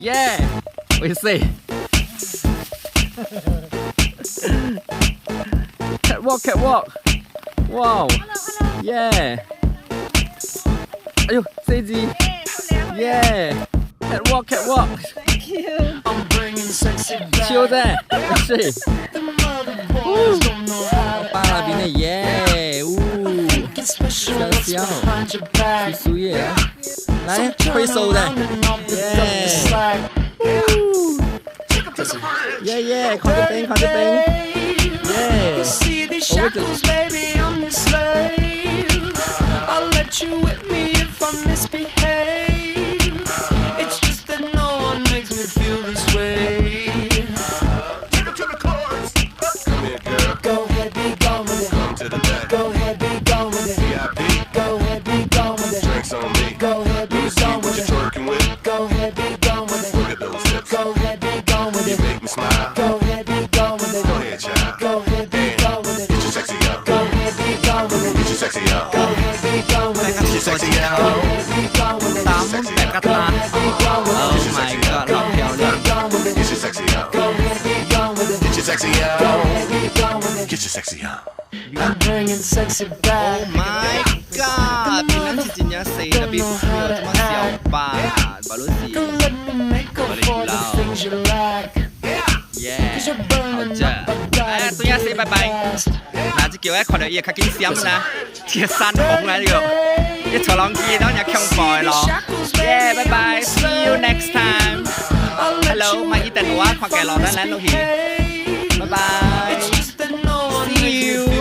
Yeah, we see. Catwalk, catwalk. Wow. Yeah. Ayo, Seiji. Yeah. Catwalk, catwalk. Thank you. I'm bringing sexy back. Chill there. Let's see. The mother boys don't know how to 巴那边的耶，呜， get special. What's behind your back? 输液啊，来挥手的， 耶耶，看这边，看这边，耶， See these shackles, baby, I'm your slave. I'll let you whip me if I misbehave. It's just that no one makes me feel this way. Take it to the chorus. Come here, girl. Go ahead, be gone with it. Come to the back. Go ahead, be gone with it. VIP. Go ahead, be gone with it. Drinks on me. Go ahead, be Let me see gone what with you're it. twerking with. Go ahead, be gone with it. Look at those hips. Go ahead, be gone with You it. make me smile. Go ahead, be gone with it. Go ahead, child. Go ahead, be gone with it. Get your sexy up. Go ahead, be gone with it. Get your sexy up. Go ahead, be gone with it. Get your sexy Go out. ahead, be gone with it. 达蒙百嘎达 Be gone with ，Oh it. my god，老漂亮 Be gone with it. Get your sexy up. Go ahead, be gone with it. Get your sexy Go out. ahead, be gone with it. Get your sexy up. I'm bringing sexy，Oh back. my god，平常是真正细的，比没有这么小吧，巴鲁西 Don't let me make up for the things you lack. 耶 Cause you're 好 burning 正 up my，哎， body 对呀，say 拜拜， fast. 嗱，只叫咧看到伊較緊閃啦，鐵山紅啦呢個，一坐浪機當日強快咯，耶，拜拜，see you next time。Hello，咪一定話看嘅落單攬落去，拜拜 It's just that no one makes me，see you。